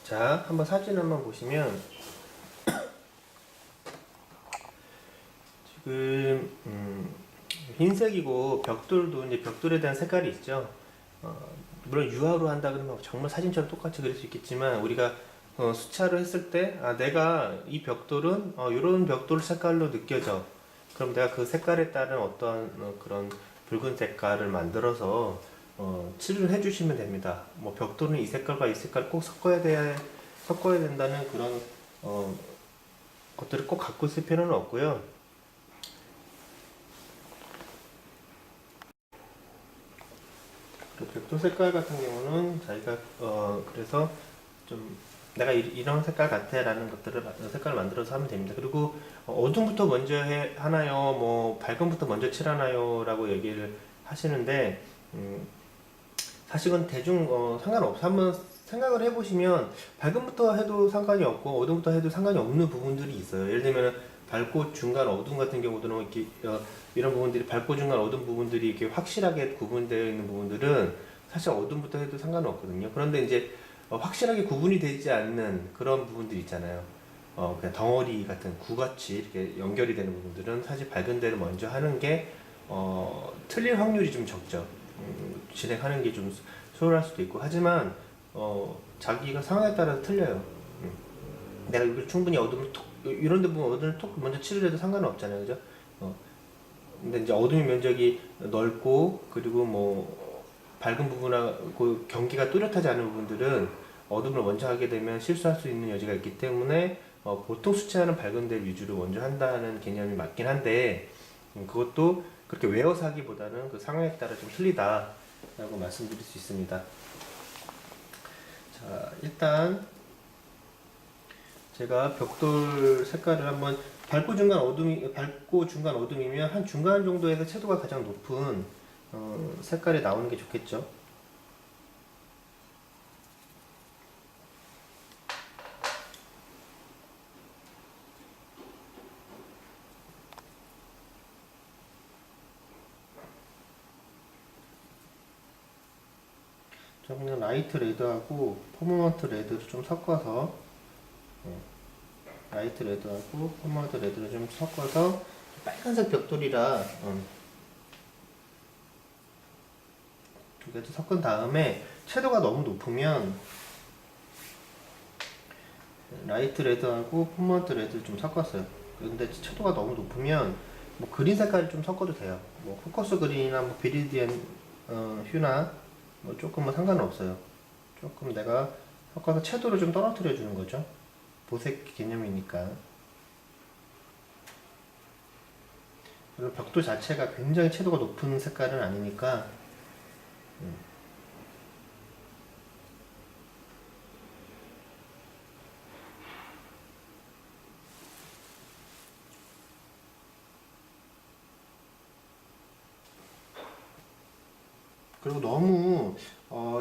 자, 한번 사진 한번 보시면 지금 흰색이고 벽돌도 이제 벽돌에 대한 색깔이 있죠. 물론 유화로 한다 그러면 정말 사진처럼 똑같이 그릴 수 있겠지만 우리가 수차로 했을 때 내가 이 벽돌은 이런 벽돌 색깔로 느껴져. 그럼 내가 그 색깔에 따른 어떤 그런 붉은 색깔을 만들어서 칠을 해주시면 됩니다. 뭐 벽돌은 이 색깔과 이 색깔 꼭 섞어야 된다는 그런 것들을 꼭 갖고 있을 필요는 없고요. 그 벽돌 색깔 같은 경우는 자기가 그래서 좀 내가 이런 색깔 같아 라는 것들을 색깔을 만들어서 하면 됩니다. 그리고 어둠부터 먼저 하나요 뭐 밝음부터 먼저 칠하나요 라고 얘기를 하시는데 사실은 대중 상관없어. 한번 생각을 해보시면 밝음부터 해도 상관이 없고 어둠부터 해도 상관이 없는 부분들이 있어요. 예를 들면 밝고 중간 어둠 같은 경우들은 이렇게 이런 부분들이 밝고 중간 어둠 부분들이 이렇게 확실하게 구분되어 있는 부분들은 사실 어둠부터 해도 상관없거든요. 그런데 이제 확실하게 구분이 되지 않는 그런 부분들 있잖아요. 그냥 덩어리 같은 구같이 이렇게 연결이 되는 부분들은 사실 밝은 데를 먼저 하는 게 틀릴 확률이 좀 적죠. 진행하는 게 좀 수월할 수도 있고 하지만 자기가 상황에 따라서 틀려요. 내가 이걸 충분히 어둠을 톡 이런 데 보면 어둠을 톡 먼저 칠을 해도 상관은 없잖아요, 그죠? 근데 이제 어둠의 면적이 넓고 그리고 뭐 밝은 부분하고 경계가 뚜렷하지 않은 부분들은 어둠을 먼저 하게 되면 실수할 수 있는 여지가 있기 때문에 보통 수채화는 밝은 데 위주로 먼저 한다는 개념이 맞긴 한데 그것도 그렇게 외워서 하기보다는 그 상황에 따라 좀 틀리다 라고 말씀드릴 수 있습니다. 자, 일단 제가 벽돌 색깔을 한번 밝고 중간 어둠이면 한 중간 정도에서 채도가 가장 높은 색깔이 나오는 게 좋겠죠. 저 그냥 라이트 레드하고 퍼머넌트 레드를 좀 섞어서 라이트 레드하고 퍼머넌트 레드를 좀 섞어서 빨간색 벽돌이라 두 개도 섞은 다음에 채도가 너무 높으면 라이트 레드하고 퍼머넌트 레드 좀 섞었어요. 근데 채도가 너무 높으면 뭐 그린 색깔을 좀 섞어도 돼요. 뭐 포커스 그린이나 뭐 비리디안 휴나 뭐 조금 뭐 상관은 없어요. 조금 내가 섞어서 채도를 좀 떨어뜨려 주는 거죠. 보색 개념이니까. 그리고 벽돌 자체가 굉장히 채도가 높은 색깔은 아니니까 그리고 너무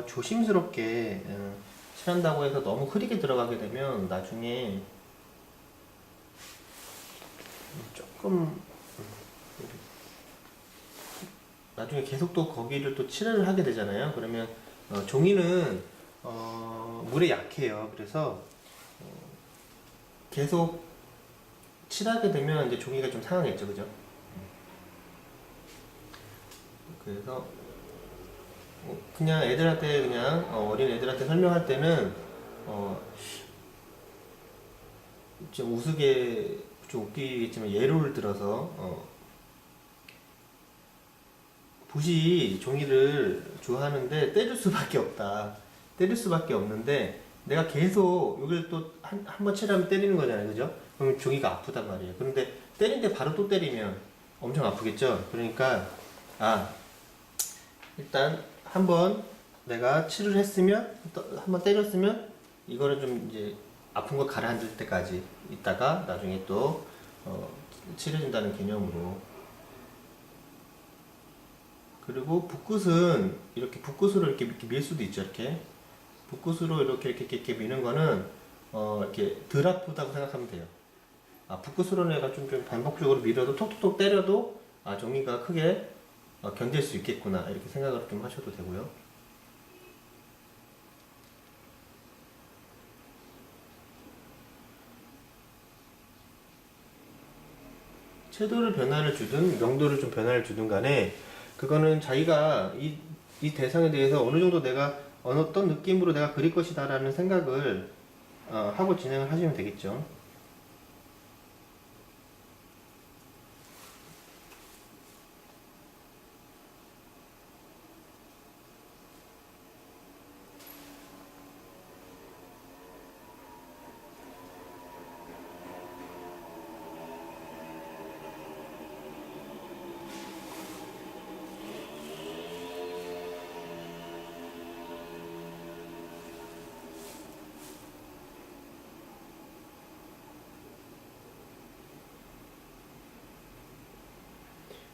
조심스럽게 칠한다고 해서 너무 흐리게 들어가게 되면 나중에 조금 나중에 계속 또 거기를 또 칠을 하게 되잖아요. 그러면 종이는 물에 약해요. 그래서 계속 칠하게 되면 이제 종이가 좀 상하겠죠, 그죠? 그래서 그냥 애들한테 그냥 어린 애들한테 설명할 때는 좀 우스개 좀 웃기겠지만 예를 들어서 붓이 종이를 좋아하는데 때릴 수밖에 없다. 때릴 수밖에 없는데 내가 계속 여기를 또 한 번 칠하면 때리는 거잖아요, 그죠? 그럼 종이가 아프단 말이에요. 그런데 때린데 바로 또 때리면 엄청 아프겠죠. 그러니까 일단 한번 내가 칠을 했으면 한번 때렸으면 이거를 좀 이제 아픈 거 가라앉을 때까지 있다가 나중에 또 칠해준다는 개념으로. 그리고 붓끝은 이렇게 붓끝으로 이렇게 밀 수도 있죠. 이렇게 붓끝으로 이렇게 미는 거는 이렇게 덜 아프다고 생각하면 돼요. 붓끝으로 내가 좀 반복적으로 밀어도 톡톡톡 때려도 종이가 크게 견딜 수 있겠구나 이렇게 생각을 좀 하셔도 되고요. 채도를 변화를 주든 명도를 좀 변화를 주든 간에 그거는 자기가 이 대상에 대해서 어느 정도 내가 어떤 느낌으로 내가 그릴 것이다라는 생각을 하고 진행을 하시면 되겠죠.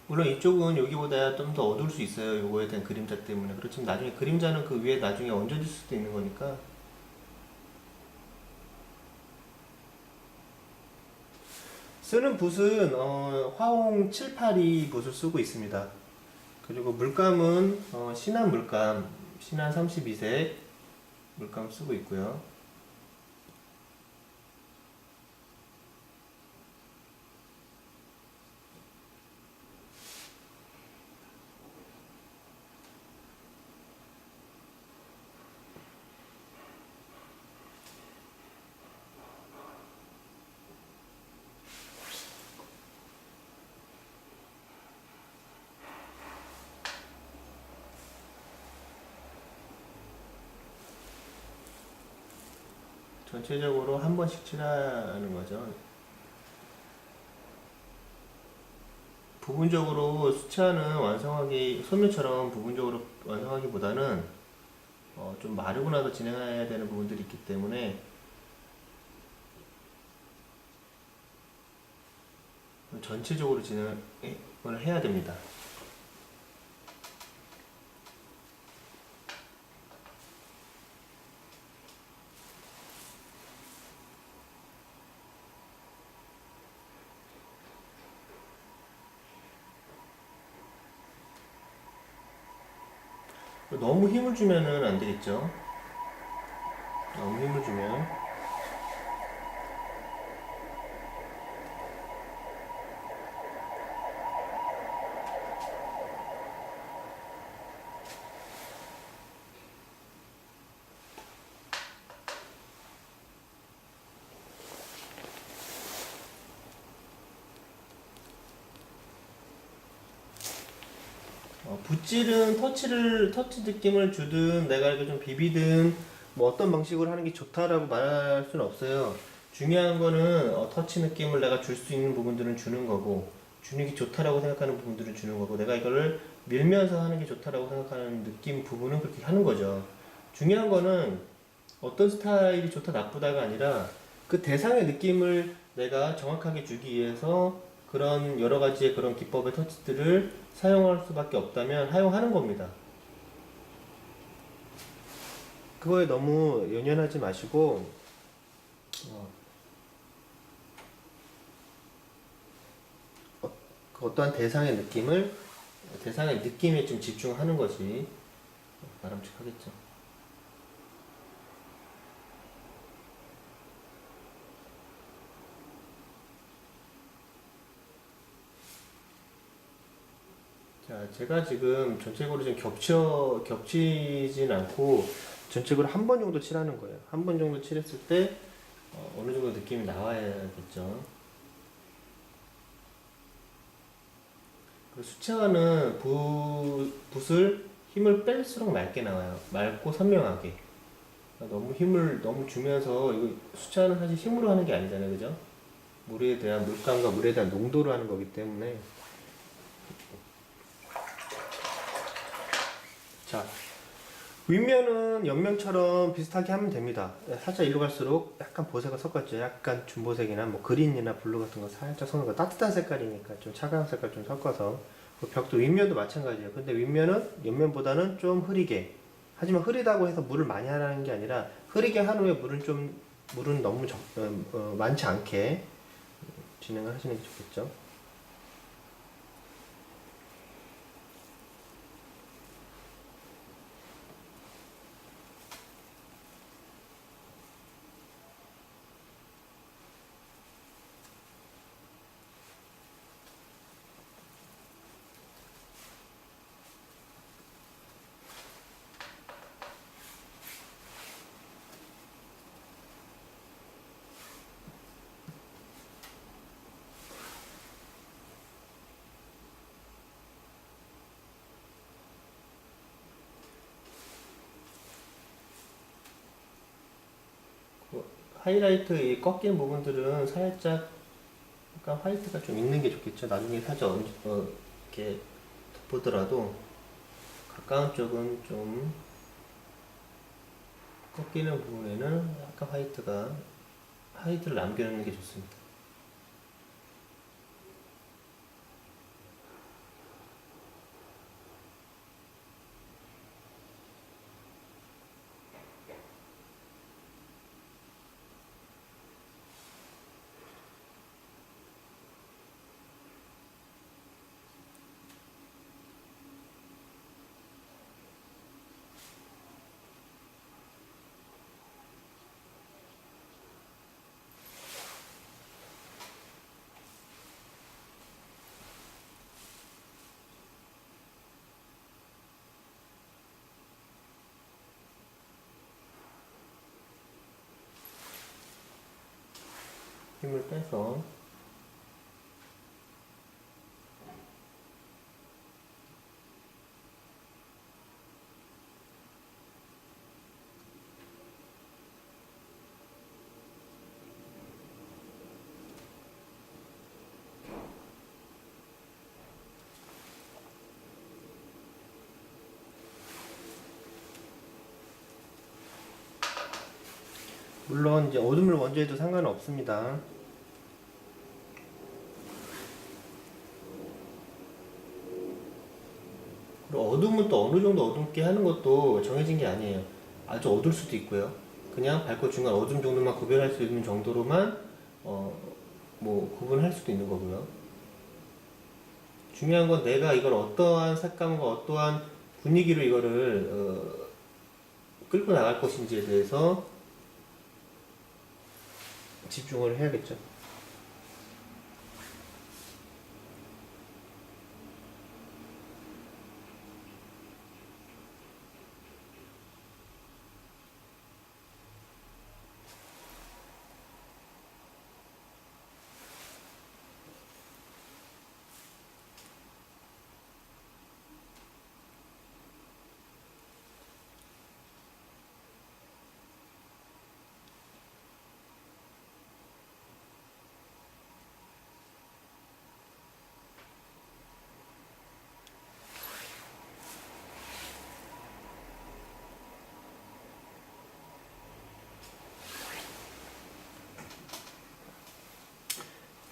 물론 이쪽은 여기보다 좀 더 어두울 수 있어요. 요거에 대한 그림자 때문에. 그렇지만 나중에 그림자는 그 위에 나중에 얹어질 수도 있는 거니까. 쓰는 붓은 화홍 782 붓을 쓰고 있습니다. 그리고 물감은 신한 물감, 신한 32색 물감 쓰고 있고요. 전체적으로 한 번씩 칠하는 거죠. 부분적으로 수채화는 완성하기, 소묘처럼 부분적으로 완성하기보다는 좀 마르고 나서 진행해야 되는 부분들이 있기 때문에 전체적으로 진행을 해야 됩니다. 너무 힘을 주면은 안 되겠죠. 너무 힘을 주면. 붓질은 터치 느낌을 주든 내가 이렇게 좀 비비든 뭐 어떤 방식으로 하는 게 좋다라고 말할 수는 없어요. 중요한 거는 터치 느낌을 내가 줄 수 있는 부분들은 주는 거고 주는 게 좋다라고 생각하는 부분들은 주는 거고 내가 이거를 밀면서 하는 게 좋다라고 생각하는 느낌 부분은 그렇게 하는 거죠. 중요한 거는 어떤 스타일이 좋다 나쁘다가 아니라 그 대상의 느낌을 내가 정확하게 주기 위해서 그런 여러 가지의 그런 기법의 터치들을 사용할 수밖에 없다면 사용하는 겁니다. 그거에 너무 연연하지 마시고 그 어떠한 대상의 느낌에 좀 집중하는 것이 바람직하겠죠. 자, 제가 지금 전체적으로 좀 겹치진 않고 전체적으로 한 번 정도 칠하는 거예요. 한 번 정도 칠했을 때 어느 정도 느낌이 나와야겠죠. 그리고 수채화는 붓을 힘을 뺄수록 맑게 나와요. 맑고 선명하게. 그러니까 너무 힘을 너무 주면서 이거 수채화는 사실 힘으로 하는 게 아니잖아요, 그죠? 물에 대한 물감과 물에 대한 농도로 하는 거기 때문에 자, 윗면은 옆면처럼 비슷하게 하면 됩니다. 살짝 일로 갈수록 약간 보색을 섞었죠. 약간 준보색이나 뭐 그린이나 블루 같은 거 살짝 섞는 거 따뜻한 색깔이니까 좀 차가운 색깔 좀 섞어서 그 벽도 윗면도 마찬가지예요. 근데 윗면은 옆면보다는 좀 흐리게 하지만 흐리다고 해서 물을 많이 하라는 게 아니라 흐리게 한 후에 물은 너무 많지 않게 진행을 하시는 게 좋겠죠. 하이라이트 이 꺾인 부분들은 살짝 약간 화이트가 좀 있는 게 좋겠죠. 나중에 살짝 이렇게 덮보더라도 가까운 쪽은 좀 꺾이는 부분에는 약간 화이트를 남겨놓는 게 좋습니다. 힘을 빼서 물론 이제 어둠을 먼저 해도 상관은 없습니다. 그리고 어둠은 또 어느 정도 어둡게 하는 것도 정해진 게 아니에요. 아주 어두울 수도 있고요. 그냥 밝고 중간 어둠 정도만 구별할 수 있는 정도로만 뭐 구분할 수도 있는 거고요. 중요한 건 내가 이걸 어떠한 색감과 어떠한 분위기로 이거를 끌고 나갈 것인지에 대해서 집중을 해야겠죠.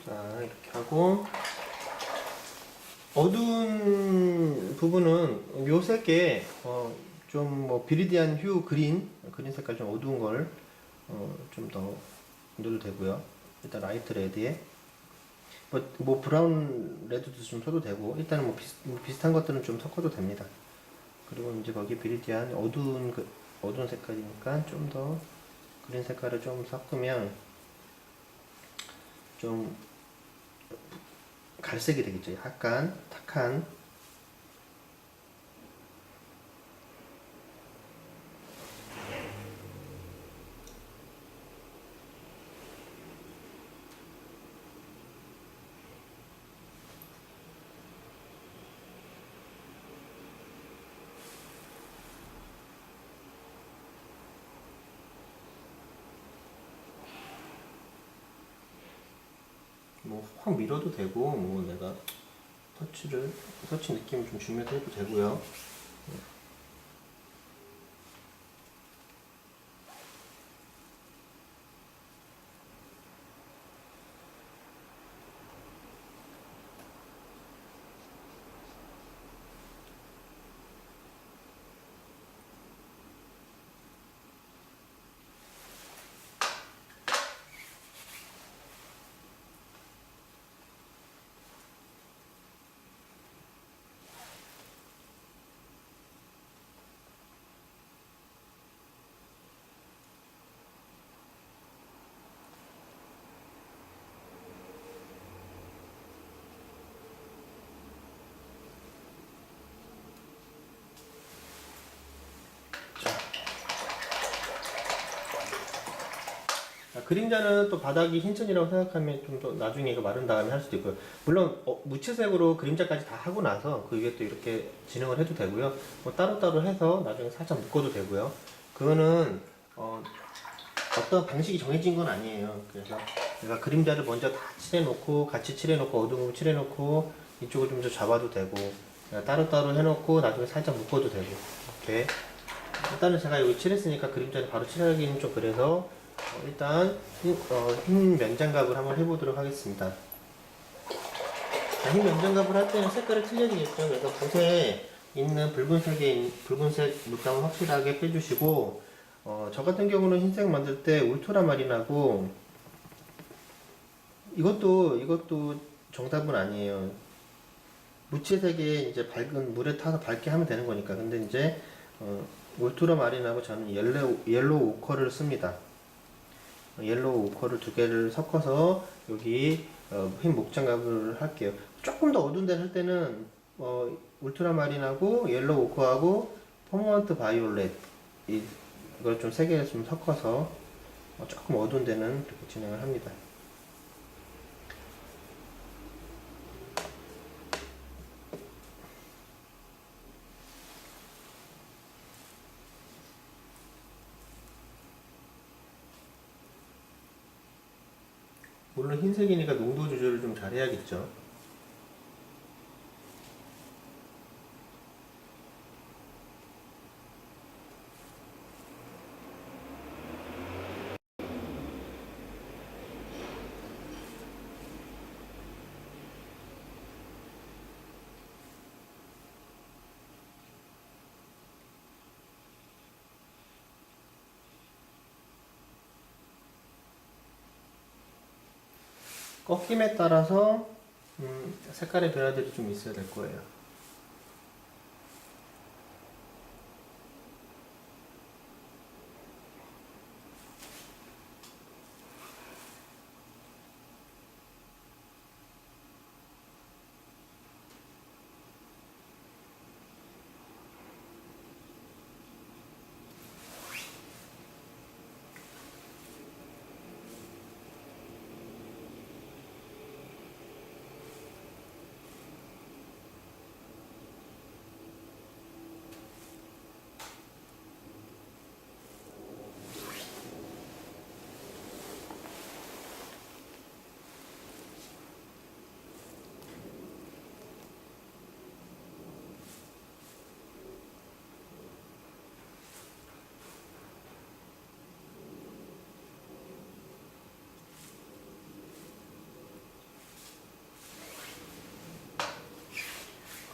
자, 이렇게 하고 어두운 부분은 묘색에 좀 뭐 비리디안 휴 그린 색깔 좀 어두운 걸 좀 더 넣어도 되고요. 일단 라이트 레드에 뭐 브라운 레드도 좀 써도 되고 일단은 뭐 비슷한 것들은 좀 섞어도 됩니다. 그리고 이제 거기 비리디안 어두운 색깔이니까 좀 더 그린 색깔을 좀 섞으면 좀 갈색이 되겠죠. 약간 탁한 뭐 확 밀어도 되고 뭐 내가 터치 느낌을 좀 주면서 해도 되고요. 그림자는 또 바닥이 흰천이라고 생각하면 좀 더 나중에 이거 마른 다음에 할 수도 있고요. 물론 무채색으로 그림자까지 다 하고 나서 그 위에 또 이렇게 진행을 해도 되고요. 뭐 따로따로 해서 나중에 살짝 묶어도 되고요. 그거는 어떤 방식이 정해진 건 아니에요. 그래서 내가 그림자를 먼저 다 칠해놓고 같이 칠해놓고 어두운 부분 칠해놓고 이쪽을 좀 더 잡아도 되고 따로따로 해놓고 나중에 살짝 묶어도 되고 이렇게 일단은 제가 여기 칠했으니까 그림자를 바로 칠하기는 좀 그래서 일단 흰 면장갑을 한번 해보도록 하겠습니다. 흰 면장갑을 할 때는 색깔이 틀려지겠죠. 그래서 붓에 있는 붉은색 물감을 확실하게 빼주시고 저 같은 경우는 흰색 만들 때 울트라마린하고 이것도 정답은 아니에요. 무채색에 이제 밝은 물에 타서 밝게 하면 되는 거니까. 근데 이제 울트라마린하고 저는 옐로우 오커를 씁니다. 옐로우 오커를 두 개를 섞어서 여기 흰 목장갑을 할게요. 조금 더 어두운 데를 할 때는 울트라마린하고 옐로우 오커하고 퍼머넌트 바이올렛 이걸 좀 세 개를 좀 섞어서 조금 어두운 데는 이렇게 진행을 합니다. 물론 흰색이니까 농도 조절을 좀 잘해야겠죠. 꺾임에 따라서 색깔의 변화들이 좀 있어야 될 거예요.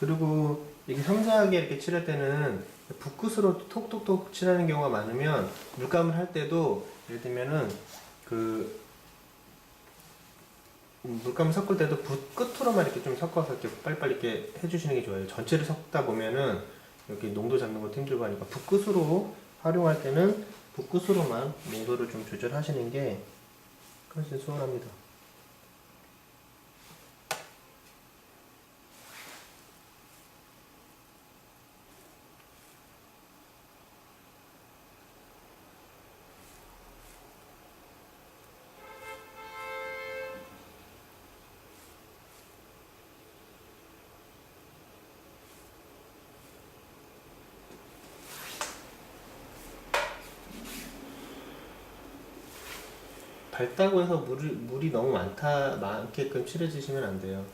그리고 이게 섬세하게 이렇게 칠할 때는 붓끝으로 톡톡톡 칠하는 경우가 많으면 물감을 할 때도 예를 들면은 그 물감 섞을 때도 붓 끝으로만 이렇게 좀 섞어서 이렇게 빨리빨리 이렇게 해주시는 게 좋아요. 전체를 섞다 보면은 여기 농도 잡는 것도 힘들고 하니까 붓끝으로 활용할 때는 붓끝으로만 농도를 좀 조절하시는 게 훨씬 수월합니다. 밝다고 해서 물이 너무 많게끔 칠해주시면 안 돼요.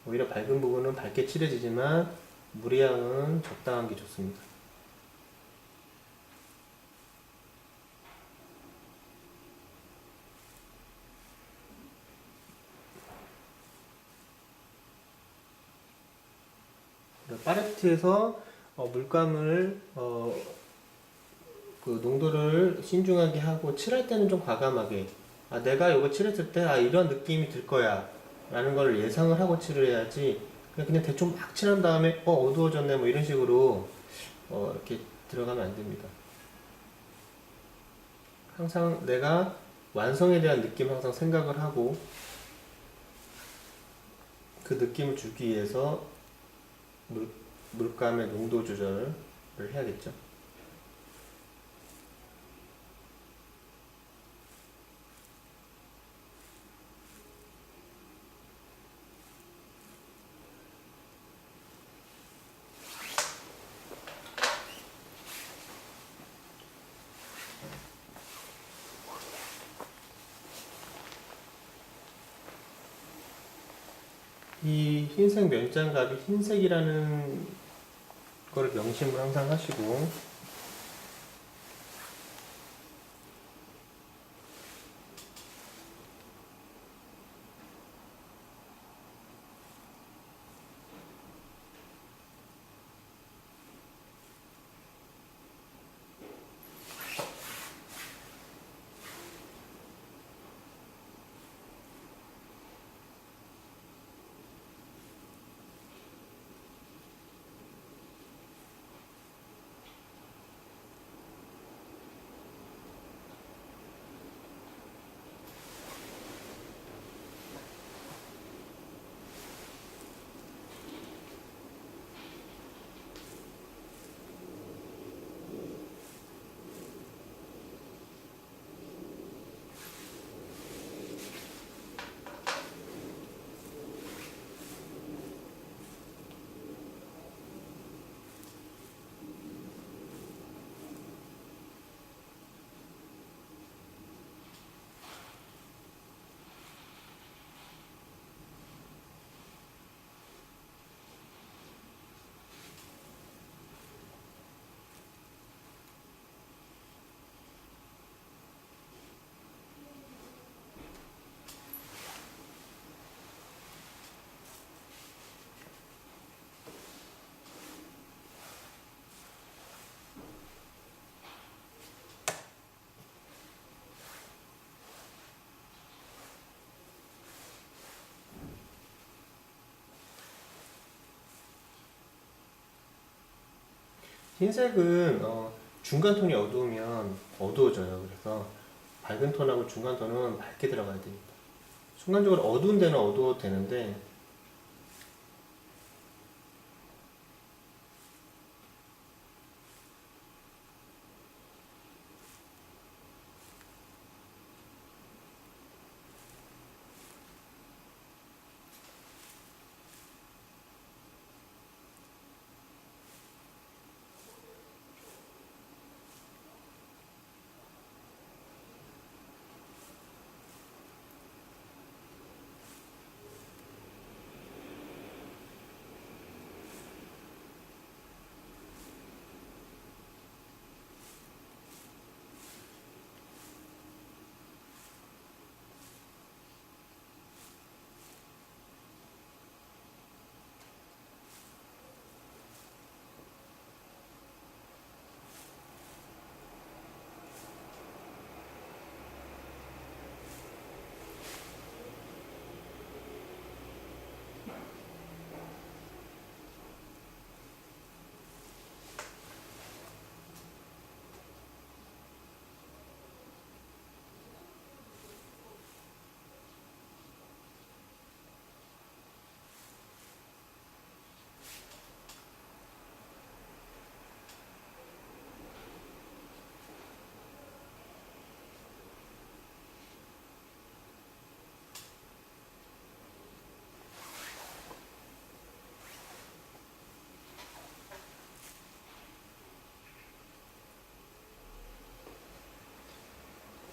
오히려 밝은 부분은 밝게 칠해지지만 물의 양은 적당한 게 좋습니다. 팔레트에서 물감을 그 농도를 신중하게 하고 칠할 때는 좀 과감하게 내가 이거 칠했을 때 이런 느낌이 들 거야 라는 걸 예상을 하고 칠을 해야지 그냥 대충 막 칠한 다음에 어두워졌네 뭐 이런 식으로 이렇게 들어가면 안 됩니다. 항상 내가 완성에 대한 느낌 항상 생각을 하고 그 느낌을 주기 위해서 물감의 농도 조절을 해야겠죠. 이 흰색 면장갑이 흰색이라는 거를 명심을 항상 하시고, 흰색은 중간 톤이 어두우면 어두워져요. 그래서 밝은 톤하고 중간 톤은 밝게 들어가야 됩니다. 순간적으로 어두운 데는 어두워도 되는데,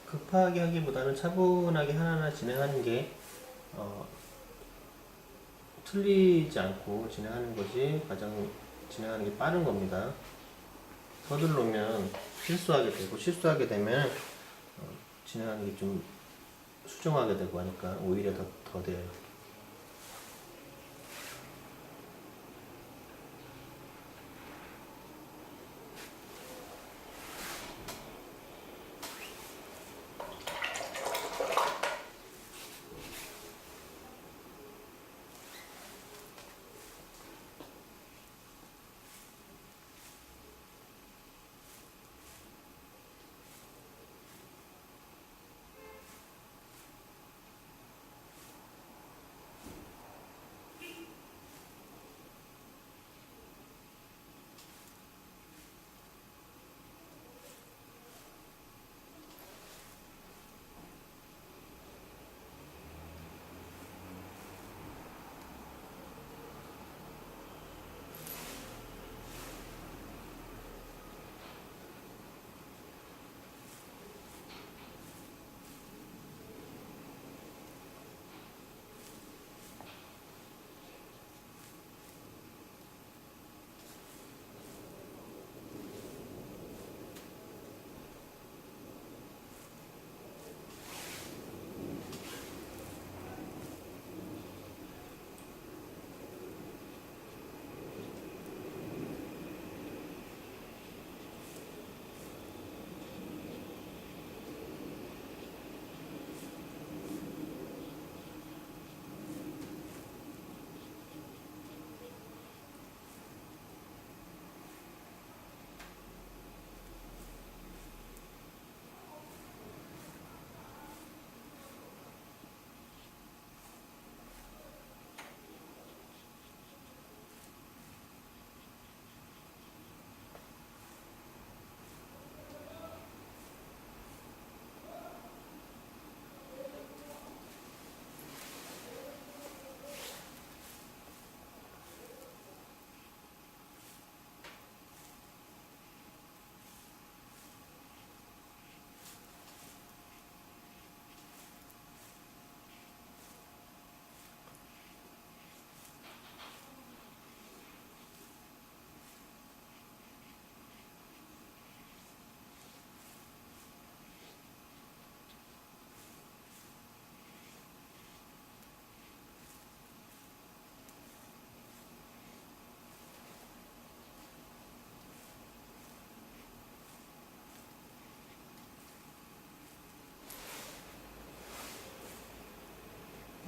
급하게 하기보다는 차분하게 하나하나 진행하는 게 어, 틀리지 않고 진행하는 것이 가장 진행하는 게 빠른 겁니다. 서두르면 실수하게 되고, 실수하게 되면 진행하는 게 좀 수정하게 되고 하니까 오히려 더 돼요.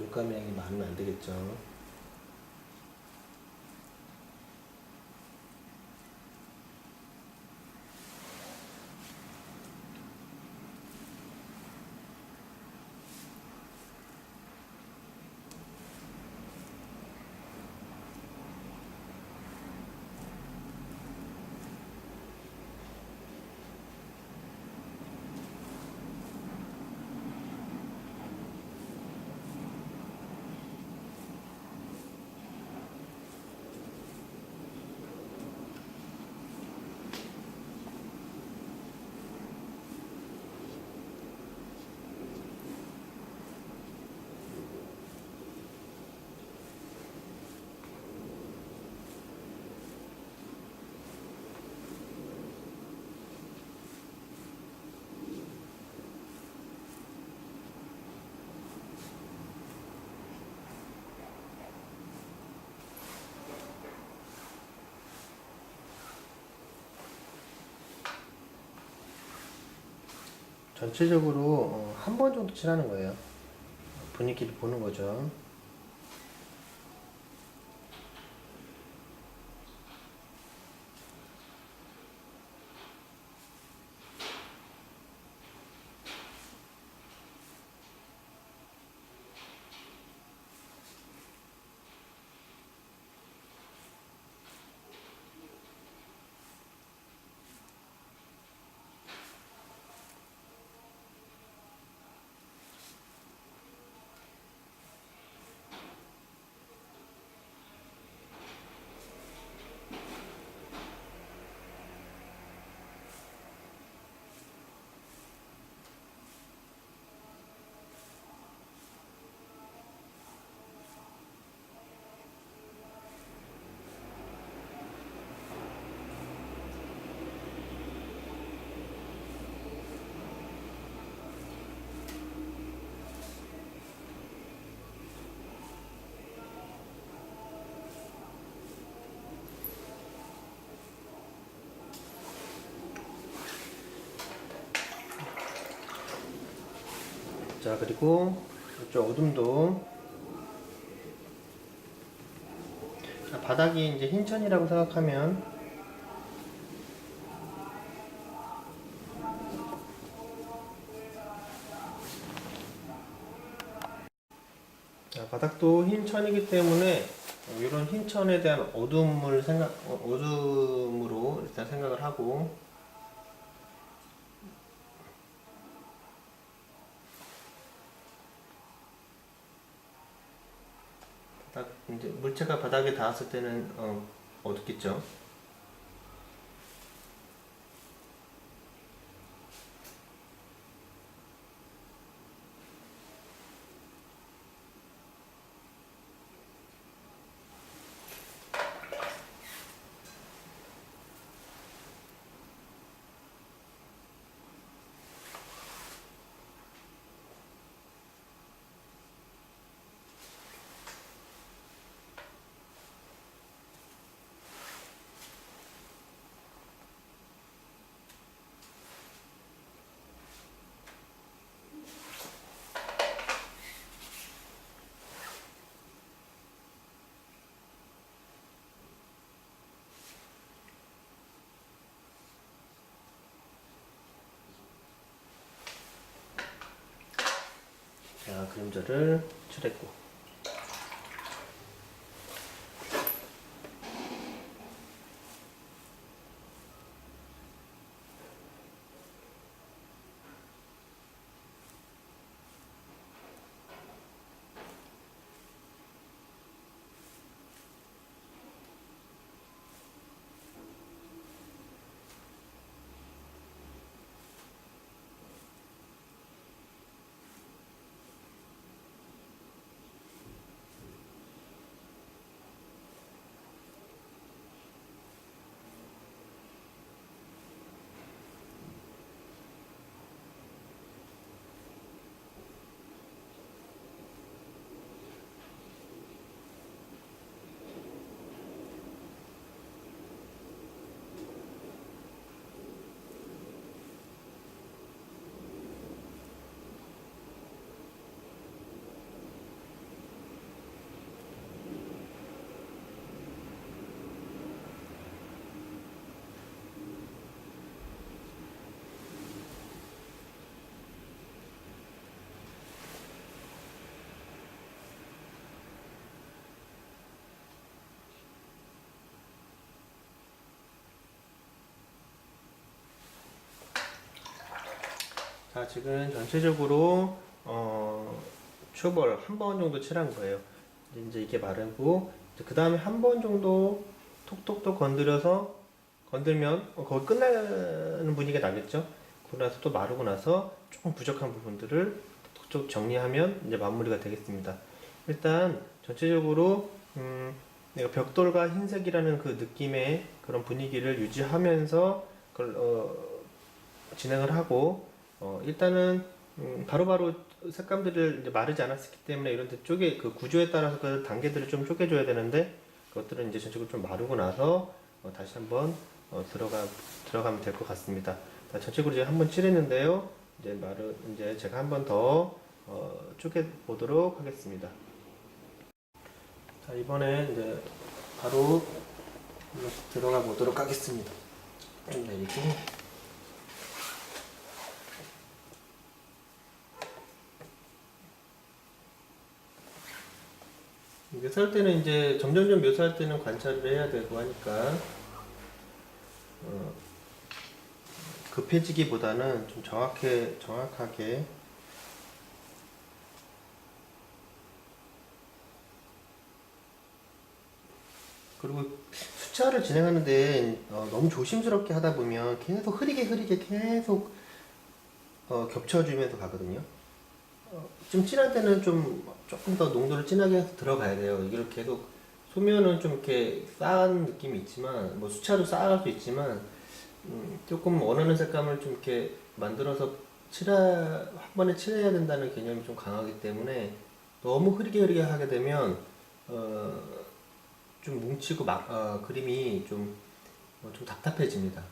물감량이 많으면 안 되겠죠. 전체적으로 한 번 정도 칠하는 거예요. 분위기를 보는 거죠. 자, 그리고 이쪽 어둠도, 자, 바닥이 이제 흰천이라고 생각하면 자, 바닥도 흰천이기 때문에 이런 흰천에 대한 어둠으로 일단 생각을 하고, 이제 물체가 바닥에 닿았을 때는 어둡겠죠. 자, 그림자를 칠했고, 좌측은 전체적으로 초벌 한 번 정도 칠한 거예요. 이제 이게 마르고 그 다음에 한 번 정도 톡톡톡 건들면 거기 끝나는 분위기가 나겠죠. 그러고 나서 또 마르고 나서 조금 부족한 부분들을 톡톡 정리하면 이제 마무리가 되겠습니다. 일단 전체적으로 내가 벽돌과 흰색이라는 그 느낌의 그런 분위기를 유지하면서 그걸 진행을 하고 일단은 바로바로 색감들을 이제 마르지 않았기 때문에 이런 데 그 구조에 따라서 그 단계들을 좀 쪼개줘야 되는데 그것들은 이제 전체적으로 좀 마르고 나서 다시 한번 들어가면 될 것 같습니다. 자, 전체적으로 이제 한번 칠했는데요. 이제 제가 한번 더 쪼개 보도록 하겠습니다. 자, 이번에 이제 바로 들어가 보도록 하겠습니다. 좀 내리고. 묘사할 때는 이제 점점점 묘사할 때는 관찰을 해야 되고 하니까 급해지기보다는 좀 정확하게 그리고 수차를 진행하는데 너무 조심스럽게 하다 보면 계속 흐리게 계속 겹쳐주면서 가거든요. 좀 진할 때는 조금 더 농도를 진하게 해서 들어가야 돼요. 이걸 계속 소면은 좀 이렇게 쌓은 느낌이 있지만 뭐 수차로 쌓아갈 수 있지만 조금 원하는 색감을 좀 이렇게 만들어서 한 번에 칠해야 된다는 개념이 좀 강하기 때문에 너무 흐리게 하게 되면 좀 뭉치고 그림이 좀 답답해집니다.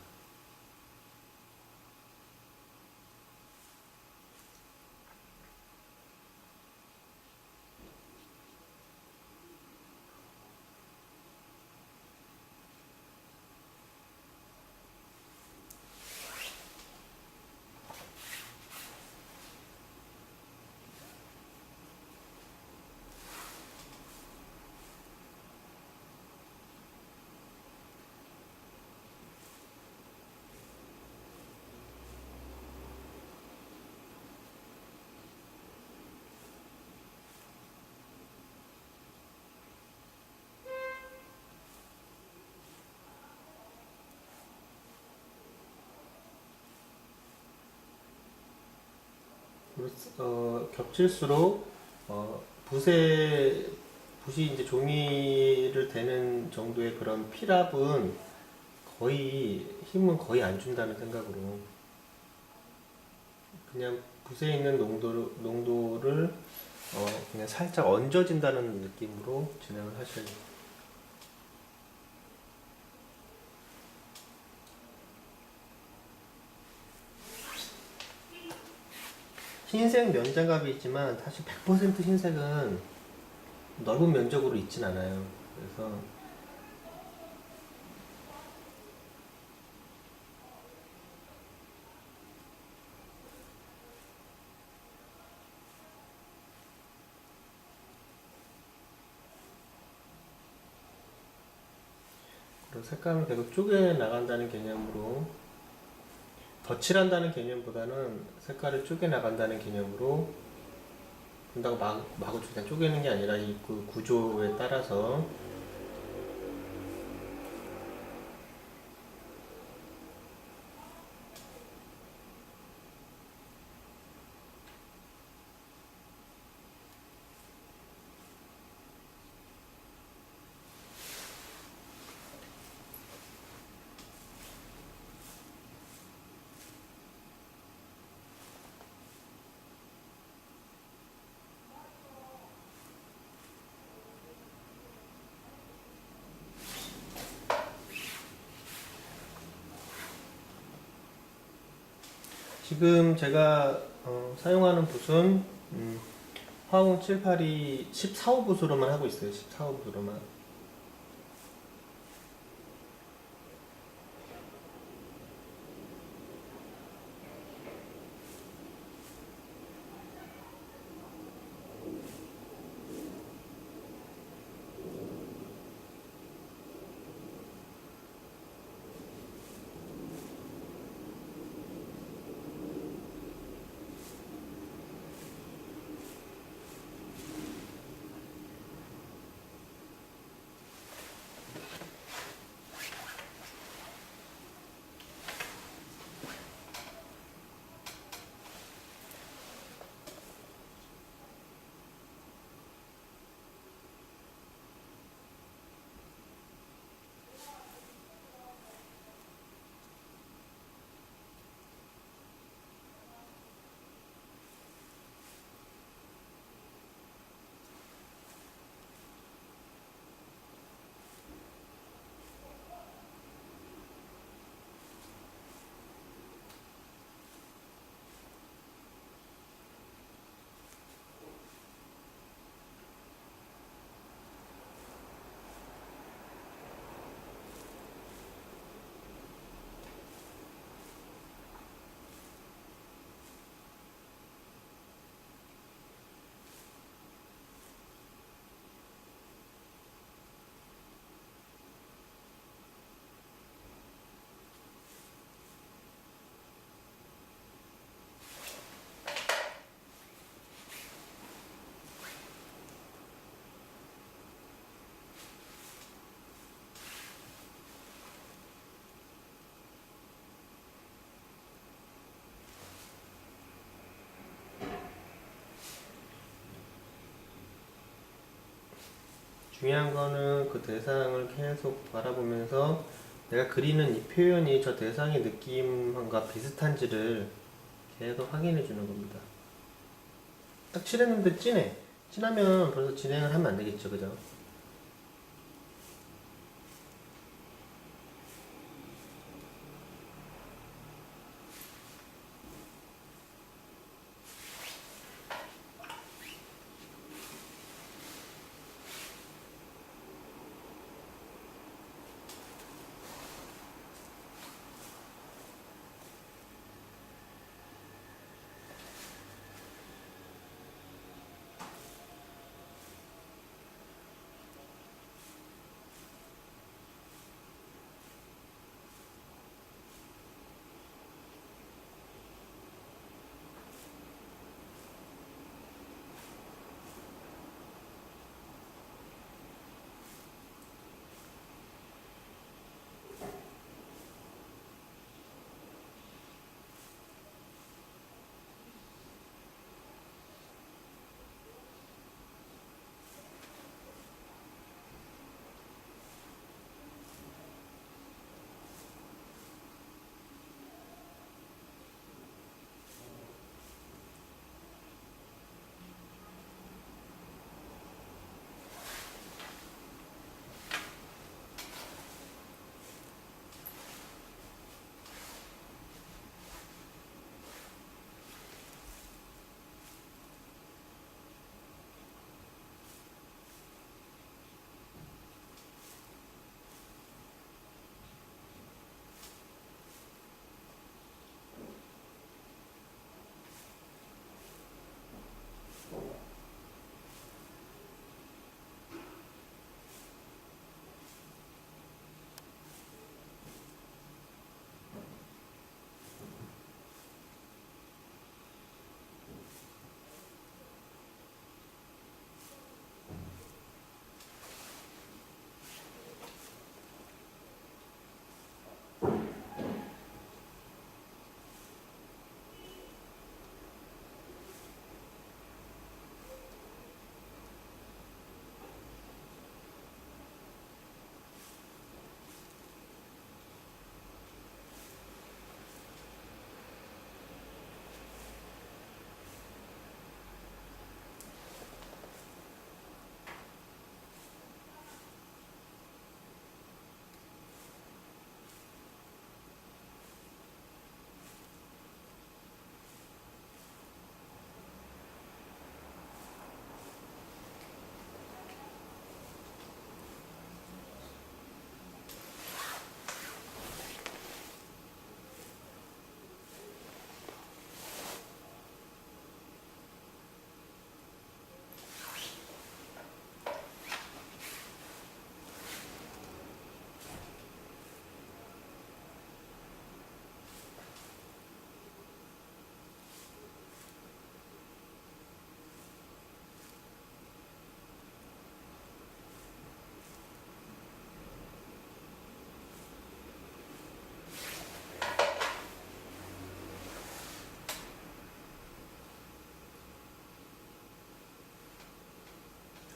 겹칠수록 붓이 이제 종이를 대는 정도의 그런 필압은 힘은 거의 안 준다는 생각으로 그냥 붓에 있는 농도를 그냥 살짝 얹어진다는 느낌으로 진행을 하셔야 돼요. 흰색 면장갑이 있지만 사실 100% 흰색은 넓은 면적으로 있진 않아요. 그래서 색감을 계속 쪼개 나간다는 개념으로 덧칠한다는 개념보다는 색깔을 쪼개 나간다는 개념으로 한다고 마구 그냥 쪼개는 게 아니라 이 구조에 따라서 지금 제가 사용하는 붓은 화공 78이 14호붓으로만 하고 있어요. 14호붓으로만. 중요한 거는 그 대상을 계속 바라보면서 내가 그리는 이 표현이 저 대상의 느낌과 비슷한지를 계속 확인해 주는 겁니다. 딱 칠했는데 진해. 진하면 벌써 진행을 하면 안 되겠죠, 그죠?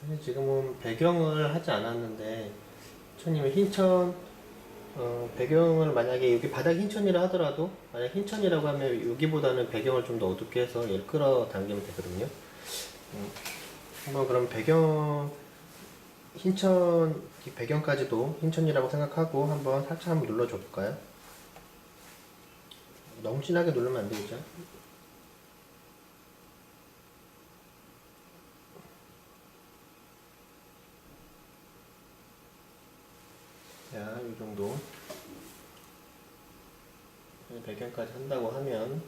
사실 지금은 배경을 하지 않았는데 천님의 흰천 배경을 만약에 여기 바닥 흰천이라 하더라도 만약 흰천이라고 하면 여기보다는 배경을 좀 더 어둡게 해서 얘를 끌어당기면 되거든요. 한번 그럼 배경 흰천 이 배경까지도 흰천이라고 생각하고 한번 살짝 한번 눌러줘 볼까요? 너무 진하게 누르면 안 되겠죠? 자, 이 정도 배경까지 한다고 하면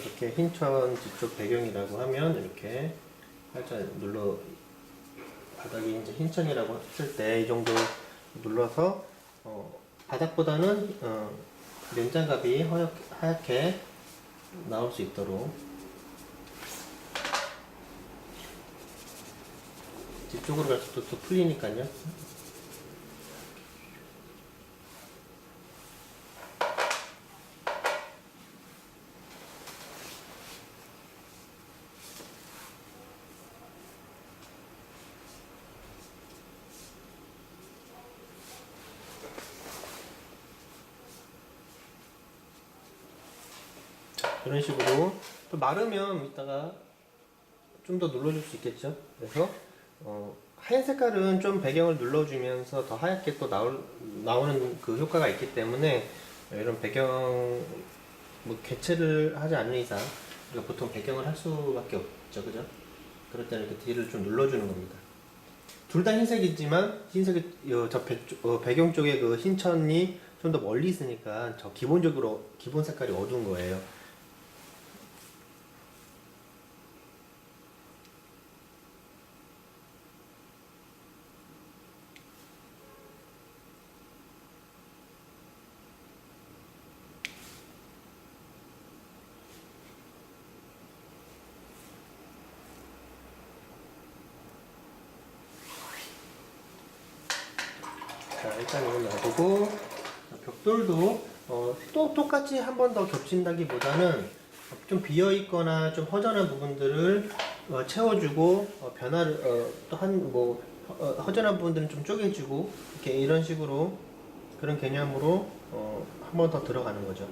이렇게 흰천 뒤쪽 배경이라고 하면 이렇게 살짝 바닥이 이제 흰천이라고 했을 때 이 정도 눌러서 바닥보다는 면장갑이 하얗게 나올 수 있도록 뒤쪽으로 갈수록 또 풀리니까요. 이런 식으로 또 마르면 이따가 좀 더 눌러줄 수 있겠죠. 그래서 하얀 색깔은 좀 배경을 눌러주면서 더 하얗게 또 나오는 그 효과가 있기 때문에 이런 배경 개체를 하지 않는 이상 우리가 보통 배경을 할 수밖에 없죠, 그죠? 그럴 때는 이렇게 뒤를 좀 눌러주는 겁니다. 둘 다 흰색이지만 배경 쪽에 그 흰천이 좀 더 멀리 있으니까 기본 색깔이 어두운 거예요. 자, 일단 이건 놔두고 벽돌도 또 똑같이 한 번 더 겹친다기보다는 좀 비어있거나 좀 허전한 부분들을 채워주고 변화를 허전한 부분들은 좀 쪼개주고 이렇게 이런 식으로 그런 개념으로 한 번 더 들어가는 거죠.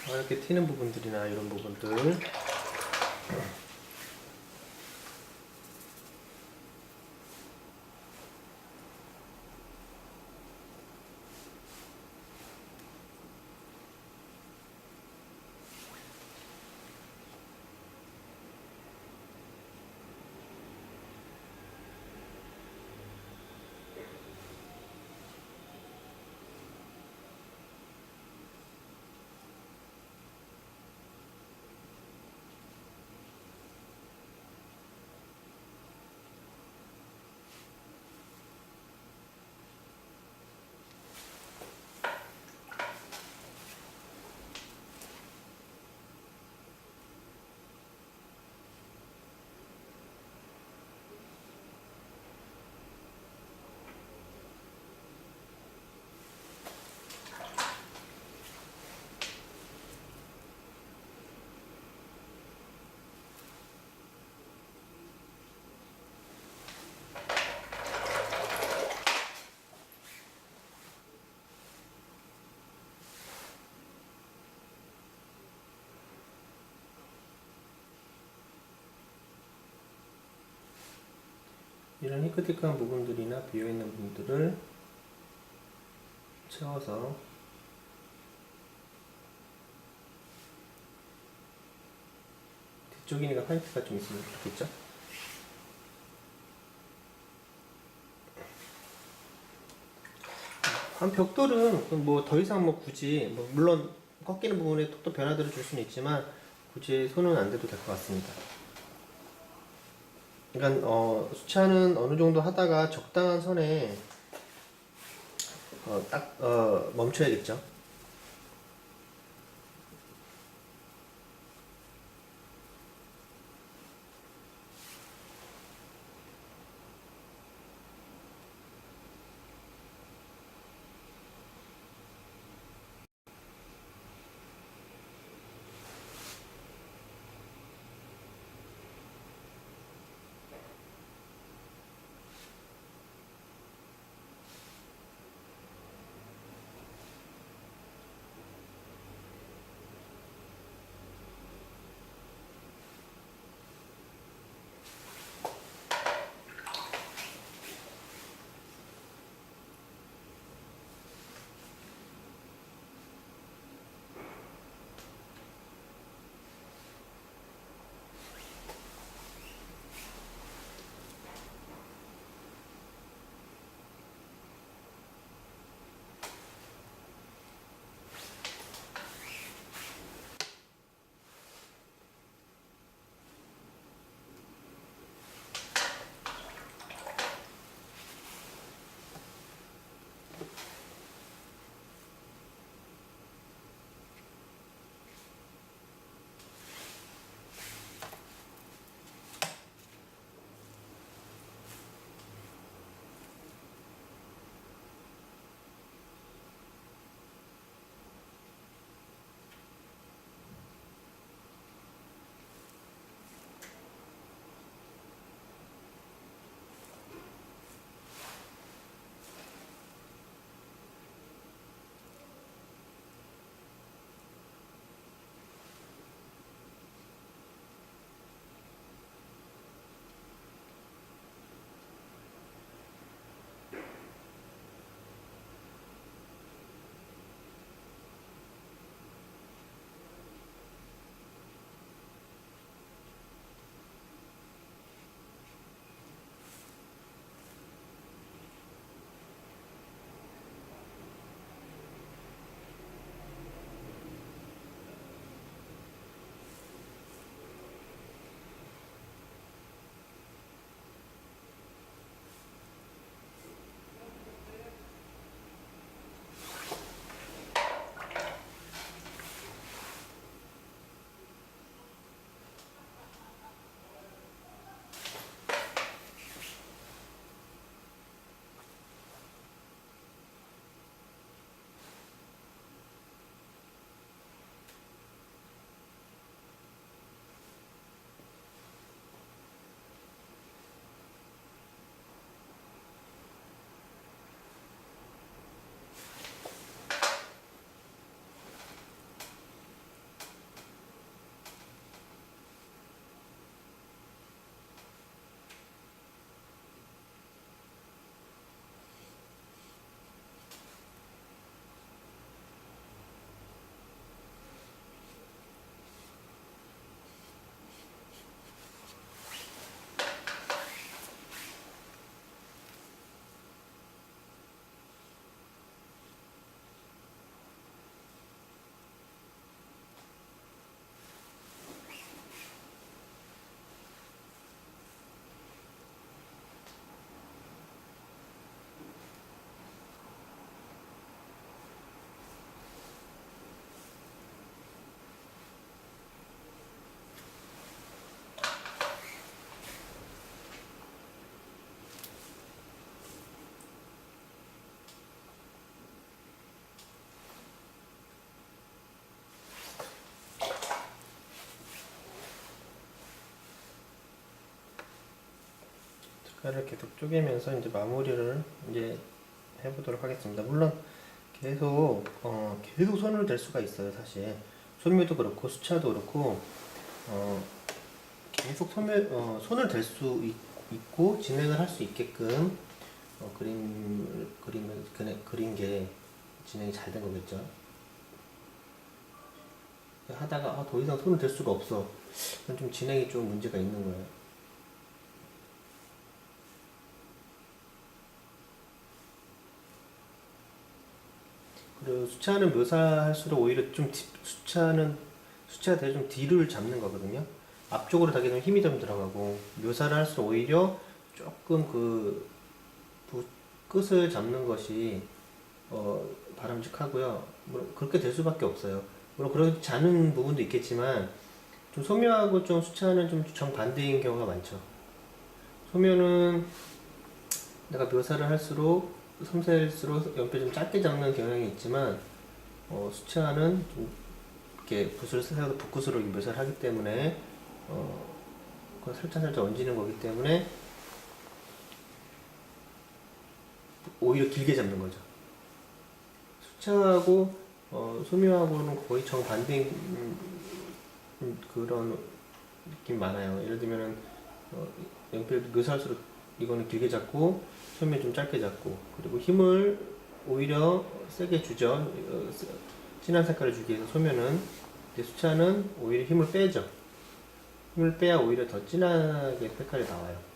이렇게 튀는 부분들이나 이런 부분들 이런 희끗희끗한 부분들이나 비어있는 부분들을 채워서 뒤쪽이니까 화이트가 좀 있으면 좋겠죠? 한 벽돌은 뭐 더 이상 굳이 물론 꺾이는 부분에 톡톡 변화들을 줄 수는 있지만 굳이 손은 안 대도 될 것 같습니다. 그러니까 수채화는 어느 정도 하다가 적당한 선에 딱 멈춰야겠죠. 색깔을 계속 쪼개면서 이제 마무리를 이제 해보도록 하겠습니다. 물론 계속 손을 댈 수가 있어요. 사실 손묘도 그렇고 수차도 그렇고 계속 손을 댈 수 있고 진행을 할 수 있게끔 그린 게 진행이 잘 된 거겠죠. 하다가 더 이상 손을 댈 수가 없어. 그럼 좀 진행이 좀 문제가 있는 거예요. 그리고 수차는 묘사할수록 오히려 수차가 되게 좀 뒤를 잡는 거거든요. 앞쪽으로 가게 되면 힘이 좀 들어가고 묘사를 할수록 오히려 조금 끝을 잡는 것이 바람직하고요. 물론 그렇게 될 수밖에 없어요. 물론 그렇지 않은 부분도 있겠지만 좀 소묘하고 좀 수채화는 좀 정반대인 경우가 많죠. 소묘는 내가 묘사를 할수록 섬세할수록 연필 좀 짧게 잡는 경향이 있지만 수채화는 좀 이렇게 붓을 써서 붓굿으로 묘사를 하기 때문에 그걸 살짝 얹는 거기 때문에 오히려 길게 잡는 거죠. 수채화하고 소묘하고는 거의 정반대인 그런 느낌 많아요. 예를 들면은 연필 묘사할수록 이거는 길게 잡고 소묘 좀 짧게 잡고 그리고 힘을 오히려 세게 주죠. 진한 색깔을 주기 위해서 소묘는 수채화는 오히려 힘을 빼죠. 힘을 빼야 오히려 더 진하게 색깔이 나와요.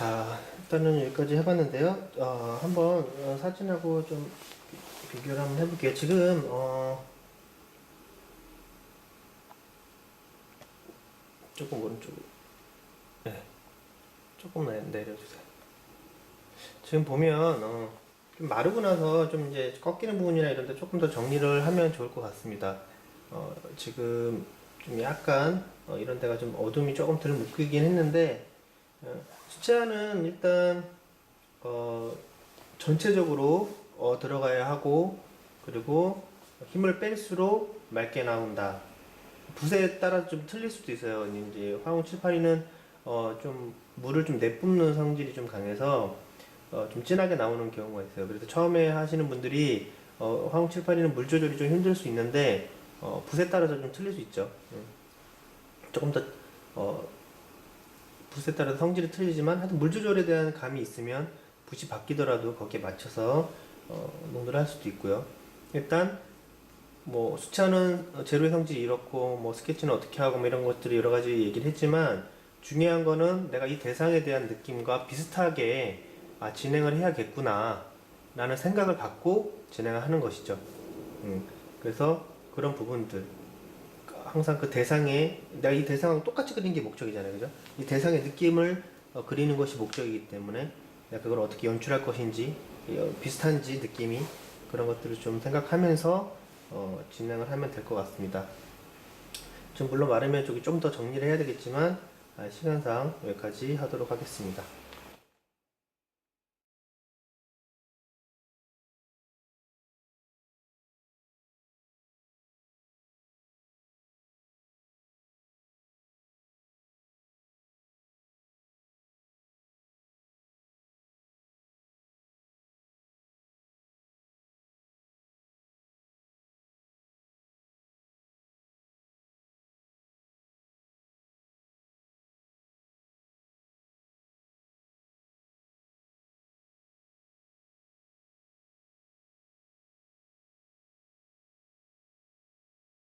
자, 일단은 여기까지 해봤는데요. 한번 사진하고 좀 비교를 한번 해볼게요. 지금 조금 오른쪽으로, 네, 조금 내려주세요. 지금 보면 좀 마르고 나서 좀 이제 꺾이는 부분이나 이런 데 조금 더 정리를 하면 좋을 것 같습니다. 지금 좀 약간 이런 데가 좀 어둠이 조금 덜 묶이긴 했는데 숫자는 일단 전체적으로 들어가야 하고 그리고 힘을 뺄수록 맑게 나온다. 붓에 따라 좀 틀릴 수도 있어요. 이제 화홍 782는 좀 물을 좀 내뿜는 성질이 좀 강해서 좀 진하게 나오는 경우가 있어요. 그래서 처음에 하시는 분들이 화홍 782는 물 조절이 좀 힘들 수 있는데 붓에 따라서 좀 틀릴 수 있죠. 조금 더 어, 붓에 따라 성질이 틀리지만 하여튼 물 조절에 대한 감이 있으면 붓이 바뀌더라도 거기에 맞춰서 농도를 할 수도 있고요. 일단 뭐 수차는 재료의 성질이 이렇고 뭐 스케치는 어떻게 하고 뭐 이런 것들이 여러 가지 얘기를 했지만 중요한 거는 내가 이 대상에 대한 느낌과 비슷하게 진행을 해야겠구나 라는 생각을 갖고 진행을 하는 것이죠. 그래서 그런 부분들 항상 그 대상에 내가 이 대상하고 똑같이 그리는 게 목적이잖아요, 그죠? 이 대상의 느낌을 그리는 것이 목적이기 때문에 내가 그걸 어떻게 연출할 것인지 비슷한지 느낌이 그런 것들을 좀 생각하면서 진행을 하면 될 것 같습니다. 좀 물론 말하면 저기 좀 더 정리를 해야 되겠지만 시간상 여기까지 하도록 하겠습니다.